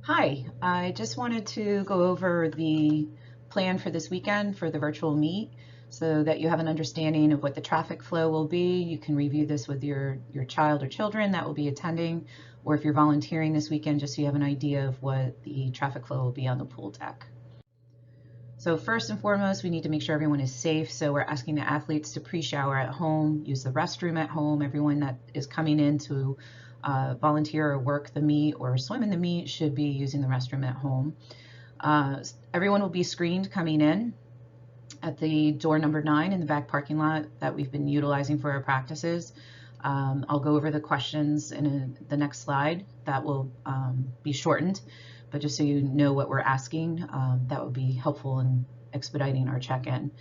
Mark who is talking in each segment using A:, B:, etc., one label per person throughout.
A: Hi, I just wanted to go over the plan for this weekend for the virtual meet so that you have an understanding of what the traffic flow will be. You can review this with your child or children that will be attending, or if you're volunteering this weekend, just so you have an idea of what the traffic flow will be on the pool deck. So first and foremost, we need to make sure everyone is safe. So we're asking the athletes to pre-shower at home, use the restroom at home. Everyone that is coming in to volunteer or work the meet or swim in the meet should be using the restroom at home. Everyone will be screened coming in at the door number 9 in the back parking lot that we've been utilizing for our practices. I'll go over the questions in the next slide that will be shortened, but just so you know what we're asking, that would be helpful in expediting our check-in.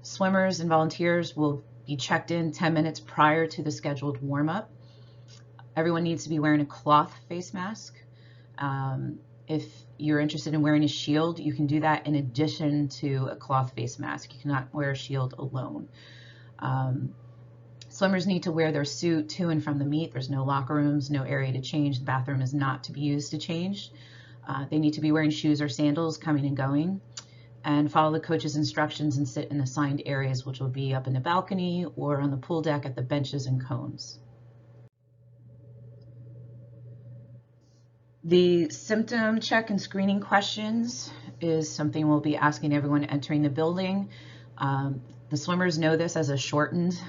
A: Swimmers and volunteers will be checked in 10 minutes prior to the scheduled warm-up. Everyone needs to be wearing a cloth face mask. If you're interested in wearing a shield, you can do that in addition to a cloth face mask. You cannot wear a shield alone. Swimmers need to wear their suit to and from the meet. There's no locker rooms, no area to change. The bathroom is not to be used to change. They need to be wearing shoes or sandals coming and going, and follow the coach's instructions and sit in assigned areas, which will be up in the balcony or on the pool deck at the benches and cones. The symptom check and screening questions is something we'll be asking everyone entering the building. The swimmers know this as a shortened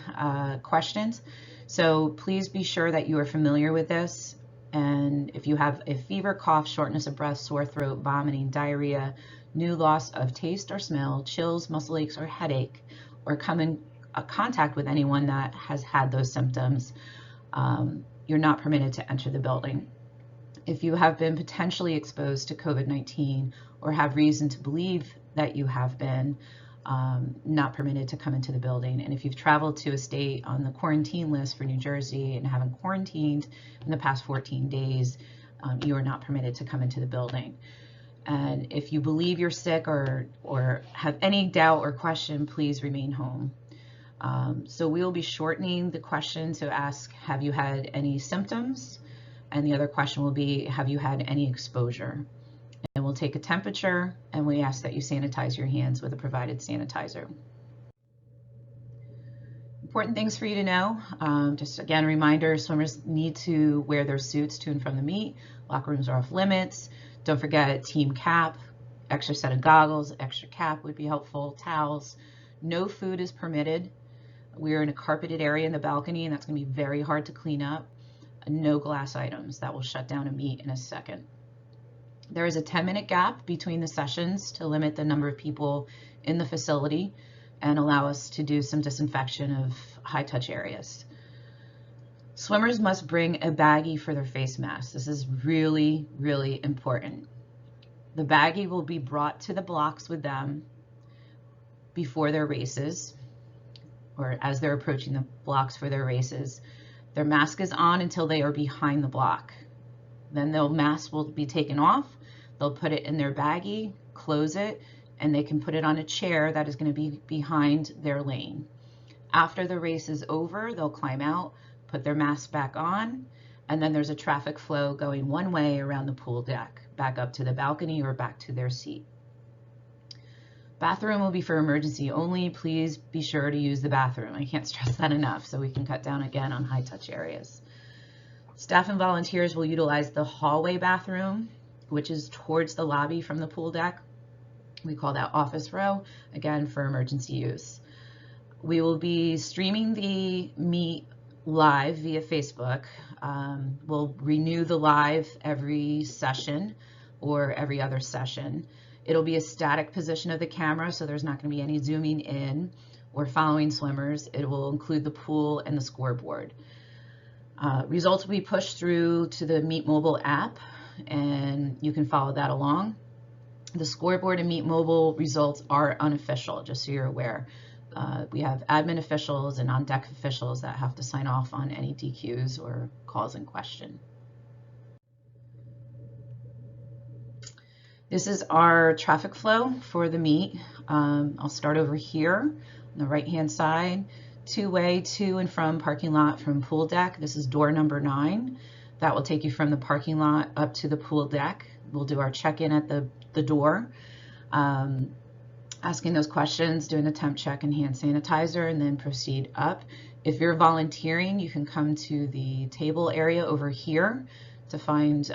A: questions, so please be sure that you are familiar with this. And if you have a fever, cough, shortness of breath, sore throat, vomiting, diarrhea, new loss of taste or smell, chills, muscle aches, or headache, or come in contact with anyone that has had those symptoms, you're not permitted to enter the building. If you have been potentially exposed to COVID-19 or have reason to believe that you have been, not permitted to come into the building. And if you've traveled to a state on the quarantine list for New Jersey and haven't quarantined in the past 14 days, you are not permitted to come into the building. And if you believe you're sick or have any doubt or question, please remain home. So we'll be shortening the question to ask, have you had any symptoms? And the other question will be, have you had any exposure? And we'll take a temperature, and we ask that you sanitize your hands with a provided sanitizer. Important things for you to know, just again, a reminder, swimmers need to wear their suits to and from the meet. Locker rooms are off limits. Don't forget team cap, extra set of goggles, extra cap would be helpful, towels. No food is permitted. We're in a carpeted area in the balcony, and that's going to be very hard to clean up. No glass items. That will shut down a meet in a second. There is a 10-minute gap between the sessions to limit the number of people in the facility and allow us to do some disinfection of high-touch areas. Swimmers must bring a baggie for their face mask. This is really, really important. The baggie will be brought to the blocks with them before their races or as they're approaching the blocks for their races. Their mask is on until they are behind the block. Then their mask will be taken off. They'll put it in their baggie, close it, and they can put it on a chair that is going to be behind their lane. After the race is over, they'll climb out, put their mask back on, and then there's a traffic flow going one way around the pool deck, back up to the balcony or back to their seat. Bathroom will be for emergency only. Please be sure to use the bathroom. I can't stress that enough, so we can cut down again on high touch areas. Staff and volunteers will utilize the hallway bathroom, which is towards the lobby from the pool deck. We call that office row, again for emergency use. We will be streaming the meet live via Facebook. We'll renew the live every session or every other session. It'll be a static position of the camera, so there's not going to be any zooming in or following swimmers. It will include the pool and the scoreboard. Results will be pushed through to the Meet Mobile app, and you can follow that along. The scoreboard and Meet Mobile results are unofficial, just so you're aware. We have admin officials and on-deck officials that have to sign off on any DQs or calls in question. This is our traffic flow for the meet. I'll start over here on the right-hand side. Two-way to and from parking lot from pool deck. This is door number 9. That will take you from the parking lot up to the pool deck. We'll do our check-in at the door, asking those questions, doing a temp check and hand sanitizer, and then proceed up. If you're volunteering, you can come to the table area over here to find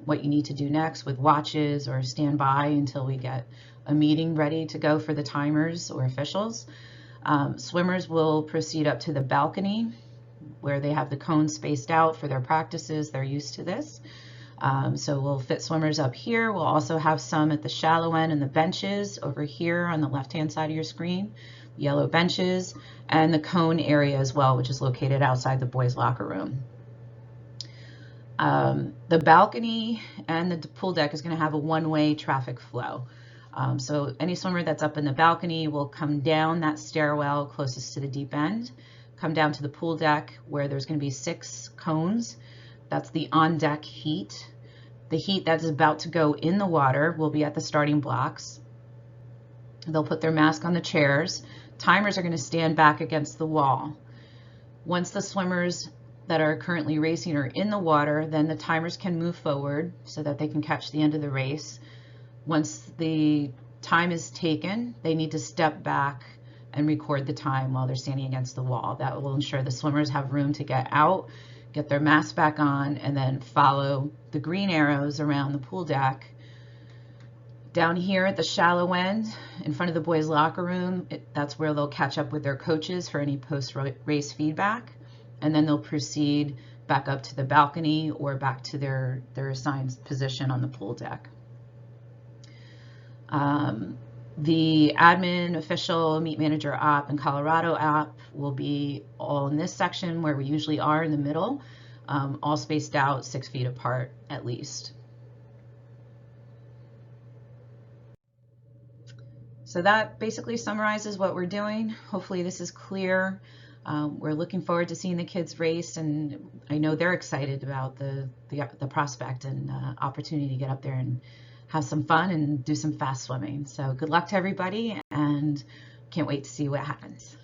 A: what you need to do next with watches, or stand by until we get a meeting ready to go for the timers or officials. Swimmers will proceed up to the balcony where they have the cones spaced out for their practices. They're used to this. So we'll fit swimmers up here. We'll also have some at the shallow end and the benches over here on the left-hand side of your screen, yellow benches, and the cone area as well, which is located outside the boys' locker room. The balcony and the pool deck is going to have a one-way traffic flow. So any swimmer that's up in the balcony will come down that stairwell closest to the deep end, come down to the pool deck where there's going to be 6 cones. That's the on-deck heat. The heat that's about to go in the water will be at the starting blocks. They'll put their mask on the chairs. Timers are going to stand back against the wall. Once the swimmers that are currently racing are in the water, then the timers can move forward so that they can catch the end of the race. Once the time is taken, they need to step back and record the time while they're standing against the wall. That will ensure the swimmers have room to get out, get their mask back on, and then follow the green arrows around the pool deck. Down here at the shallow end, in front of the boys' locker room, that's where they'll catch up with their coaches for any post-race feedback, and then they'll proceed back up to the balcony or back to their assigned position on the pool deck. The admin, official, meet manager, op, and Colorado op will be all in this section where we usually are in the middle, all spaced out 6 feet apart at least. So that basically summarizes what we're doing. Hopefully this is clear. We're looking forward to seeing the kids race, and I know they're excited about the prospect and opportunity to get up there and have some fun and do some fast swimming. So good luck to everybody, and can't wait to see what happens.